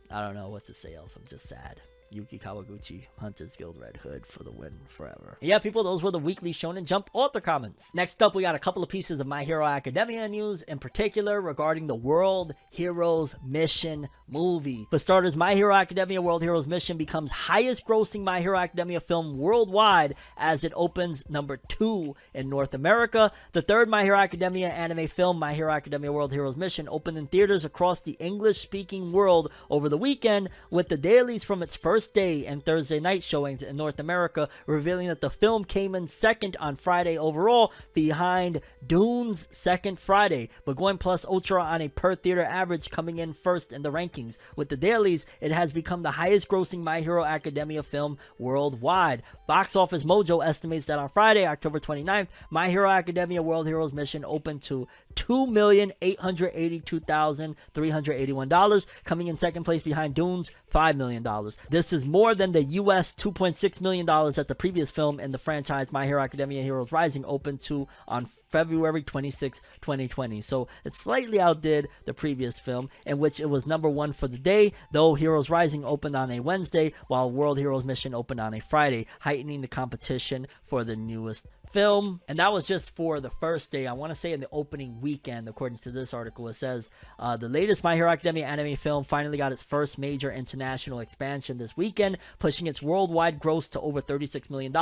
I don't know what to say else. I'm just sad. Yuki Kawaguchi, Hunters Guild Red Hood for the win forever. Yeah, people, those were the weekly Shonen Jump author comments. Next up, we got a couple of pieces of My Hero Academia news, in particular regarding the World Heroes Mission movie. For starters, My Hero Academia World Heroes Mission becomes highest grossing My Hero Academia film worldwide as it opens number 2 in North America. The third My Hero Academia anime film, My Hero Academia World Heroes Mission, opened in theaters across the English-speaking world over the weekend, with the dailies from its first day and Thursday night showings in North America revealing that the film came in second on Friday overall, behind Dune's Second Friday, but going plus ultra on a per theater average, coming in first in the rankings. With the dailies, it has become the highest grossing My Hero Academia film worldwide. Box Office Mojo estimates that on Friday, October 29th, My Hero Academia World Heroes Mission opened to $2,882,381, coming in second place behind Dune's $5 million. This is more than the US $2.6 million that the previous film in the franchise My Hero Academia Heroes Rising opened to on February 26, 2020. So it slightly outdid the previous film, in which it was number 1 for the day, though Heroes Rising opened on a Wednesday, while World Heroes Mission opened on a Friday, heightening the competition for the newest film. And that was just for the first day. I want to say in the opening weekend, according to this article, it says the latest My Hero Academia anime film finally got its first major international expansion this weekend, pushing its worldwide gross to over $36 million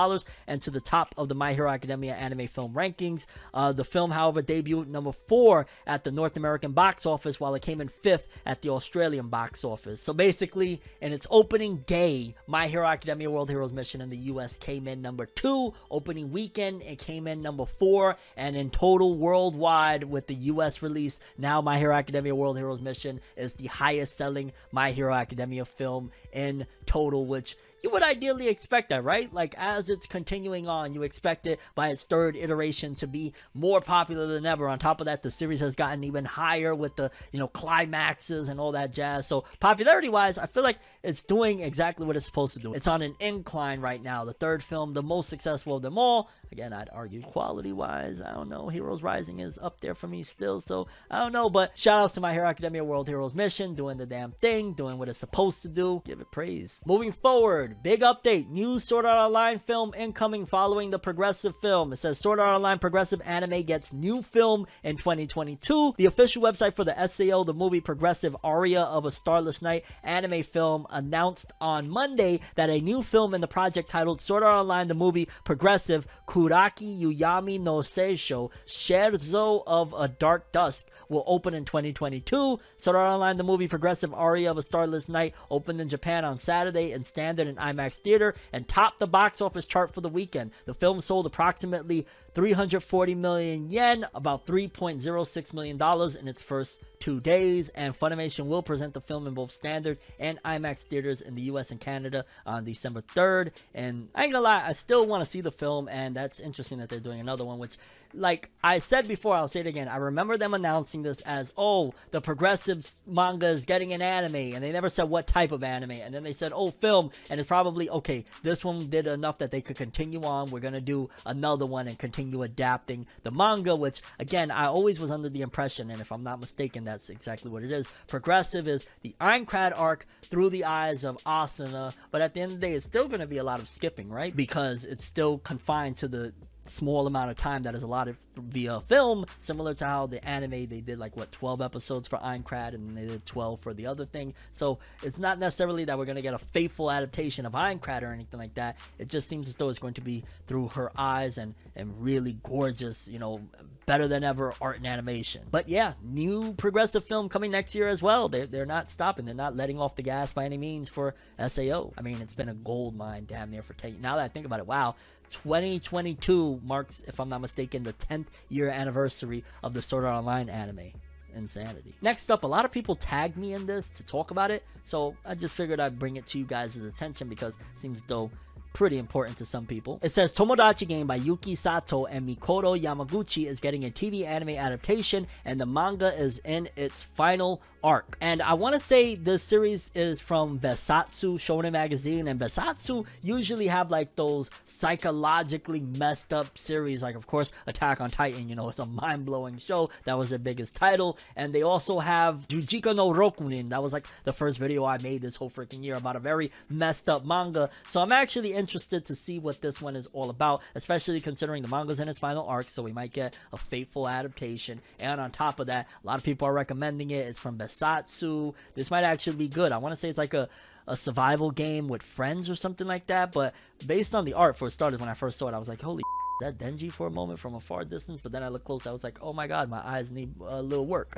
and to the top of the My Hero Academia anime film rankings. The film, however, debuted number 4 at the North American box office, while it came in 5th at the Australian box office. So basically, in its opening day, My Hero Academia World Heroes Mission in the US came in number 2. Opening weekend, it came in number 4, and in total worldwide with the US release, now My Hero Academia World Heroes Mission is the highest selling My Hero Academia film in total, which you would ideally expect that, right? Like, as it's continuing on, you expect it by its third iteration to be more popular than ever. On top of that, the series has gotten even higher with the, climaxes and all that jazz. So popularity wise, I feel like it's doing exactly what it's supposed to do. It's on an incline right now. The third film, the most successful of them all. Again, I'd argue quality wise, I don't know. Heroes Rising is up there for me still, so I don't know. But shout outs to My Hero Academia World Heroes Mission, doing the damn thing, doing what it's supposed to do. Give it praise. Moving forward, forward, big update, new Sword Art Online film incoming following the Progressive film. It says Sword Art Online Progressive Anime gets new film in 2022. The official website for the SAO, the movie Progressive Aria of a Starless Night anime film, announced on Monday that a new film in the project titled Sword Art Online the movie Progressive Kuraki Yuyami no Seisho Scherzo of a Dark Dusk will open in 2022. Sword Art Online the movie Progressive Aria of a Starless Night opened in Japan on Saturday in standard and IMAX theater and topped the box office chart for the weekend. The film sold approximately 340 million yen, about $3.06 million in its first 2 days, and Funimation will present the film in both standard and IMAX theaters in the US and Canada on December 3rd. And I ain't gonna lie, I still want to see the film, and that's interesting that they're doing another one, which, like I said before, I'll say it again, I remember them announcing this as, oh, the Progressive manga is getting an anime, and they never said what type of anime, and then they said, oh, film, and it's probably, okay, this one did enough that they could continue on, we're gonna do another one and continue adapting the manga, which, again, I always was under the impression, and if I'm not mistaken, that's exactly what it is. Progressive is the Ironclad arc through the eyes of Asuna, but at the end of the day, it's still gonna be a lot of skipping, right? Because it's still confined to the small amount of time that is allotted via film, similar to how the anime, they did like what, 12 episodes for Ironclad and they did 12 for the other thing. So it's not necessarily that we're going to get a faithful adaptation of Ironclad or anything like that. It just seems as though it's going to be through her eyes and really gorgeous, you know, better than ever art and animation. But yeah, new Progressive film coming next year as well. They're not stopping. They're not letting off the gas by any means for SAO. I mean, it's been a gold mine damn near for 10. Now that I think about it, wow, 2022 marks, if I'm not mistaken, the 10th year anniversary of the Sword Art Online anime. Insanity. Next up, a lot of people tagged me in this to talk about it, so I just figured I'd bring it to you guys' attention because it seems as though pretty important to some people. It says Tomodachi game by Yuki Sato and Mikoto Yamaguchi is getting a TV anime adaptation, and the manga is in its final arc. And I want to say this series is from Besatsu Shonen magazine, and Besatsu usually have like those psychologically messed up series, like of course Attack on Titan, you know, it's a mind-blowing show, that was their biggest title. And they also have Jujika no Rokunin, that was like the first video I made this whole freaking year about a very messed up manga. So I'm actually interested to see what this one is all about, especially considering the manga's in its final arc, so we might get a faithful adaptation. And on top of that, a lot of people are recommending it. It's from Besatsu. This might actually be good. I want to say it's like a survival game with friends or something like that, but based on the art, for starters, when I first saw it, I was like, holy that Denji for a moment from a far distance, but then I looked close, I was like, oh my god, my eyes need a little work.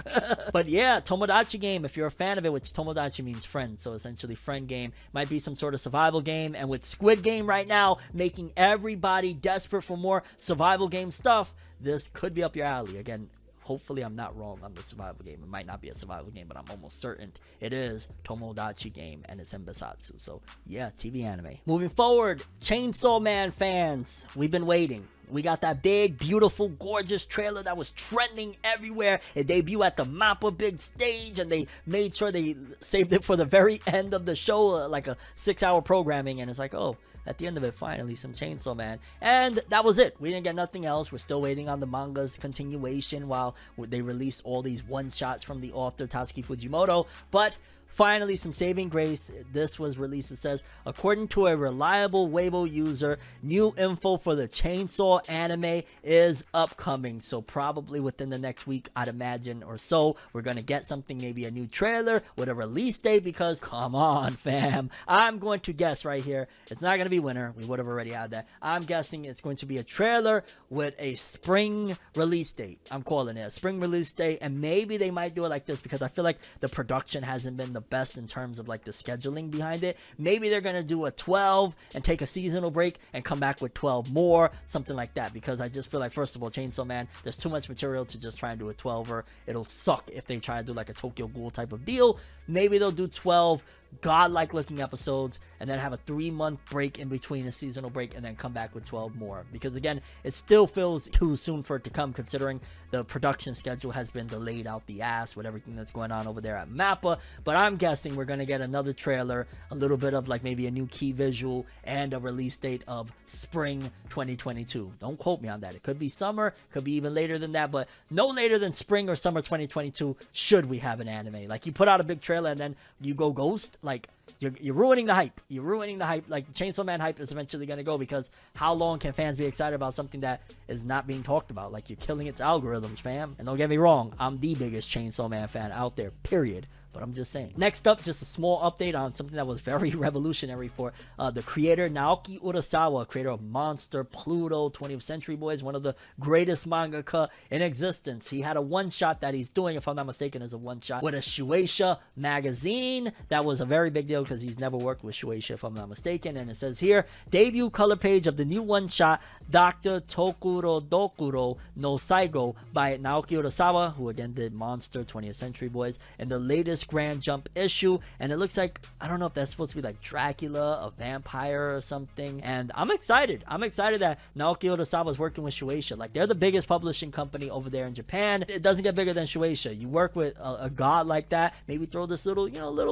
But yeah, Tomodachi game, if you're a fan of it, which Tomodachi means friend, so essentially friend game, might be some sort of survival game. And with Squid Game right now making everybody desperate for more survival game stuff, this could be up your alley. Again, hopefully I'm not wrong on the survival game. It might not be a survival game, but I'm almost certain it is Tomodachi game, and it's in Besatsu. So yeah, TV anime. Moving forward, Chainsaw Man fans, we've been waiting. We got that big, beautiful, gorgeous trailer that was trending everywhere. It debuted at the MAPPA big stage, and they made sure they saved it for the very end of the show, like a 6-hour programming. And it's like, oh, at the end of it, finally, some Chainsaw Man. And that was it. We didn't get nothing else. We're still waiting on the manga's continuation while they released all these one-shots from the author, Tatsuki Fujimoto. But finally, some saving grace. This was released. It says, according to a reliable Weibo user, new info for the Chainsaw anime is upcoming. So probably within the next week, I'd imagine, or so, we're going to get something, maybe a new trailer with a release date, because come on, fam. I'm going to guess right here, it's not going to be winter. We would have already had that. I'm guessing it's going to be a trailer with a spring release date. I'm calling it a spring release date, and maybe they might do it like this because I feel like the production hasn't been the best in terms of like the scheduling behind it. Maybe they're gonna do a 12 and take a seasonal break and come back with 12 more, something like that, because I just feel like, first of all, Chainsaw Man, there's too much material to just try and do a 12er. It'll suck if they try to do like a Tokyo Ghoul type of deal. Maybe they'll do 12 godlike looking episodes and then have a 3-month break in between, a seasonal break, and then come back with 12 more, because again, it still feels too soon for it to come, considering the production schedule has been delayed out the ass with everything that's going on over there at MAPPA. But I'm guessing we're gonna get another trailer, a little bit of like maybe a new key visual, and a release date of spring 2022. Don't quote me on that. It could be summer, could be even later than that, but no later than spring or summer 2022 should we have an anime. Like, you put out a big trailer and then you go ghost, like, you're ruining the hype. You're ruining the hype. Like, Chainsaw Man hype is eventually going to go, because how long can fans be excited about something that is not being talked about? Like, you're killing its algorithms, fam. And don't get me wrong, I'm the biggest Chainsaw Man fan out there, period. But I'm just saying. Next up, just a small update on something that was very revolutionary for the creator, Naoki Urasawa, creator of Monster, Pluto, 20th Century Boys, one of the greatest mangaka in existence. He had a one-shot that he's doing, if I'm not mistaken, is a one-shot with a Shueisha magazine. That was a very big deal because he's never worked with Shueisha, if I'm not mistaken. And it says here, debut color page of the new one-shot, Dr. Tokuro Dokuro no Saigo by Naoki Urasawa, who again did Monster, 20th Century Boys, and the latest Grand Jump issue. And it looks like, I don't know if that's supposed to be like Dracula, a vampire or something. And I'm excited that Naoki Urasawa is working with Shueisha. Like, they're the biggest publishing company over there in Japan. It doesn't get bigger than Shueisha. You work with a god like that, maybe throw this little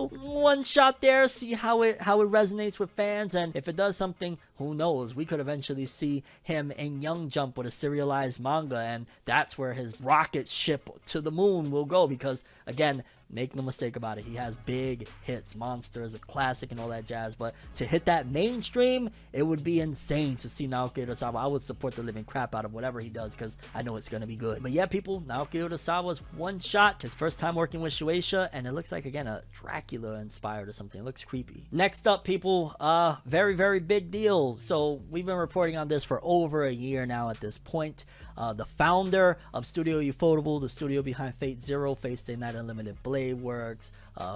one shot there, see how it resonates with fans. And if it does something, who knows, we could eventually see him in Young Jump with a serialized manga, and that's where his rocket ship to the moon will go, because again, make no mistake about it, he has big hits. Monster is a classic and all that jazz, but to hit that mainstream, it would be insane to see Naoki Urasawa. I would support the living crap out of whatever he does, because I know it's going to be good. But yeah, people, Naoki Urasawa's one shot, his first time working with Shueisha, and it looks like, again, a Dracula inspired or something. It looks creepy. Next up, people, very, very big deal. So we've been reporting on this for over a year now at this point. The founder of Studio Ufotable, the studio behind Fate Zero, Fate Stay Night Unlimited Blade Works,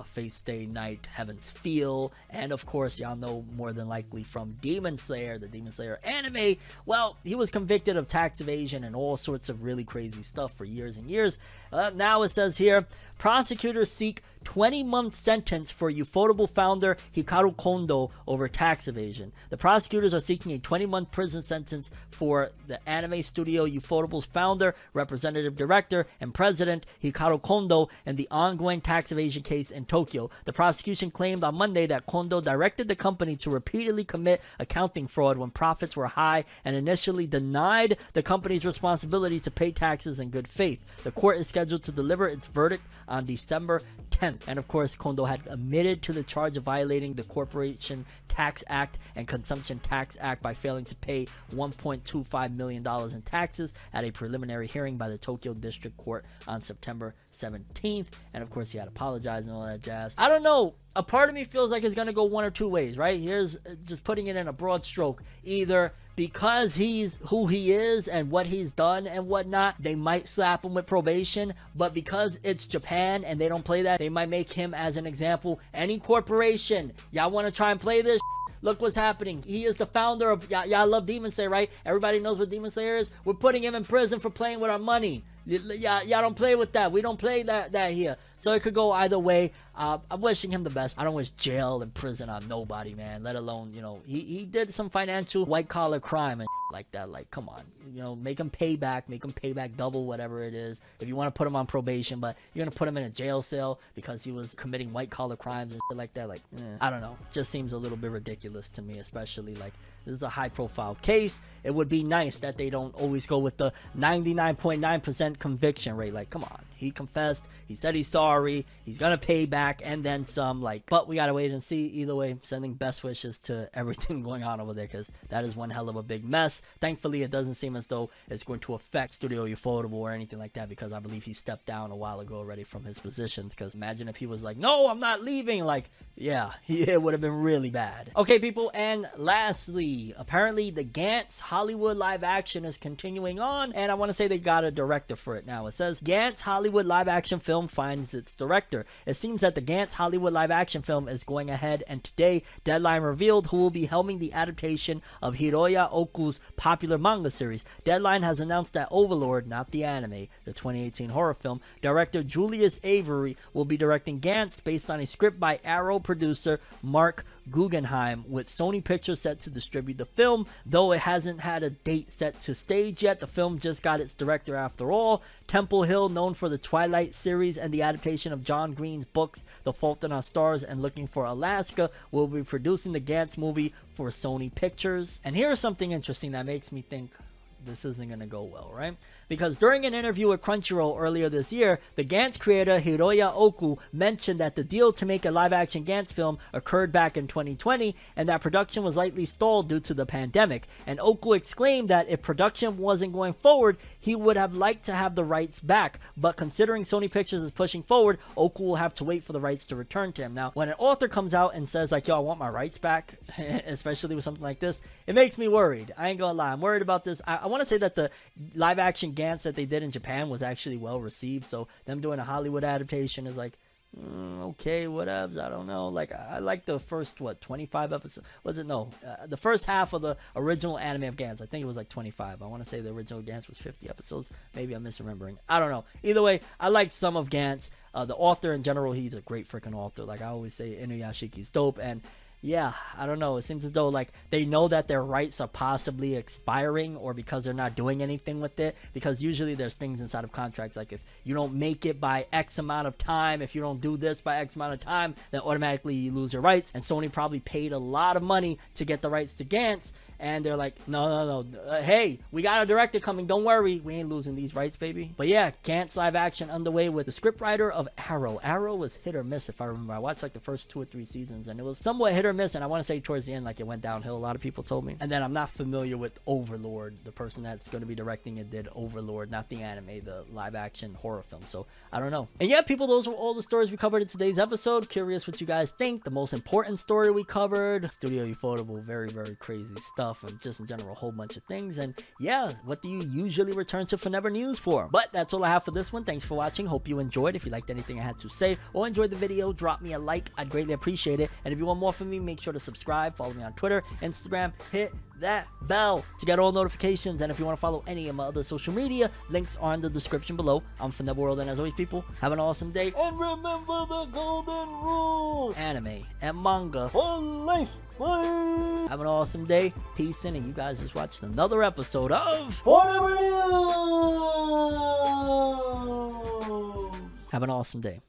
Fate Stay Night Heaven's Feel, and of course, y'all know more than likely from Demon Slayer, the Demon Slayer anime. Well, he was convicted of tax evasion and all sorts of really crazy stuff for years and years. Now it says here, prosecutors seek 20-month sentence for Ufotable founder Hikaru Kondo over tax evasion. The prosecutors are seeking a 20-month prison sentence for the anime studio Ufotable's founder, representative director, and president Hikaru Kondo in the ongoing tax evasion case in Tokyo. The prosecution claimed on Monday that Kondo directed the company to repeatedly commit accounting fraud when profits were high and initially denied the company's responsibility to pay taxes in good faith. The court is scheduled to deliver its verdict on December 10th. And of course, Kondo had admitted to the charge of violating the Corporation Tax Act and Consumption Tax Act by failing to pay $1.25 million in taxes at a preliminary hearing by the Tokyo District Court on September 17th. And of course, he had apologized and all that jazz. I don't know. A part of me feels like it's going to go one or two ways, right? Here's just putting it in a broad stroke. Either because he's who he is and what he's done and whatnot, they might slap him with probation. But because it's Japan and they don't play that, they might make him as an example. Any corporation, y'all want to try and play this? Look what's happening. He is the founder of, y'all love Demon Slayer, right? Everybody knows what Demon Slayer is. We're putting him in prison for playing with our money. Y'all don't play with that. We don't play that here. So it could go either way. I'm wishing him the best. I don't wish jail and prison on nobody, man. Let alone, he did some financial white-collar crime and like that. Like, come on. Make him pay back. Make him pay back double whatever it is. If you want to put him on probation, but you're going to put him in a jail cell because he was committing white-collar crimes and shit like that. Like, I don't know. Just seems a little bit ridiculous to me, especially, like, this is a high-profile case. It would be nice that they don't always go with the 99.9% conviction rate. Like, come on. He confessed. He said he's sorry. He's going to pay back and then some. But we got to wait and see. Either way, sending best wishes to everything going on over there because that is one hell of a big mess. Thankfully, it doesn't seem as though it's going to affect Studio Ufotable or anything like that because I believe he stepped down a while ago already from his positions. Because imagine if he was like, no, I'm not leaving. Like, yeah, it would have been really bad. Okay, people. And lastly, apparently the Gantz Hollywood live action is continuing on. And I want to say they got a director for it now. It says Gantz Hollywood live action film finds its director. It seems that the Gantz Hollywood live action film is going ahead, and today Deadline revealed who will be helming the adaptation of Hiroya Oku's popular manga series. Deadline has announced that Overlord, not the anime, the 2018 horror film, director Julius Avery will be directing Gantz based on a script by Arrow producer Mark Guggenheim, with Sony Pictures set to distribute the film. Though it hasn't had a date set to stage yet, the film just got its director after all. Temple Hill, known for the Twilight series and the adaptation of John Green's books The Fault in Our Stars and Looking for Alaska, will be producing the Gantz movie for Sony Pictures. And here's something interesting that makes me think, this isn't going to go well, right? Because during an interview with Crunchyroll earlier this year, the Gantz creator Hiroya Oku mentioned that the deal to make a live-action Gantz film occurred back in 2020, and that production was likely stalled due to the pandemic. And Oku exclaimed that if production wasn't going forward, he would have liked to have the rights back. But considering Sony Pictures is pushing forward, Oku will have to wait for the rights to return to him. Now, when an author comes out and says like, yo, I want my rights back, especially with something like this, it makes me worried. I ain't gonna lie, I'm worried about this. I want to say that the live-action Gantz that they did in Japan was actually well received, so them doing a Hollywood adaptation is like, okay, whatevs, I don't know. Like, I like the first, 25 episodes? Was it? No, the first half of the original anime of Gantz. I think it was like 25. I want to say the original Gantz was 50 episodes. Maybe I'm misremembering. I don't know. Either way, I liked some of Gantz. The author in general, he's a great freaking author. Like I always say, Inuyashiki's dope, and yeah, I don't know. It seems as though like they know that their rights are possibly expiring, or because they're not doing anything with it. Because usually there's things inside of contracts like if you don't make it by X amount of time, if you don't do this by X amount of time, then automatically you lose your rights. And Sony probably paid a lot of money to get the rights to Gantz, and they're like, no, hey, we got a director coming. Don't worry, we ain't losing these rights, baby. But yeah, Gantz live action underway with the scriptwriter of Arrow. Arrow was hit or miss if I remember. I watched like the first 2 or 3 seasons, and it was somewhat hit or miss, and I want to say towards the end like it went downhill, a lot of people told me. And then I'm not familiar with Overlord, the person that's going to be directing it did Overlord, not the anime, the live action horror film, so I don't know. And yeah, people, those were all the stories we covered in today's episode. Curious what you guys think. The most important story we covered, Studio Ufotable, very crazy stuff, and just in general a whole bunch of things. And yeah, what do you usually return to Forever News for? But that's all I have for this one. Thanks for watching. Hope you enjoyed. If you liked anything I had to say or enjoyed the video, drop me a like. I'd greatly appreciate it. And if you want more from me, make sure to subscribe, follow me on Twitter, Instagram, hit that bell to get all notifications. And if you want to follow any of my other social media, links are in the description below. I'm FOrneverWorld, and as always, people, have an awesome day, and remember the golden rule: anime and manga for life. Bye. Have an awesome day, peace in, and you guys just watched another episode of FORNEVERNEWS. Have an awesome day.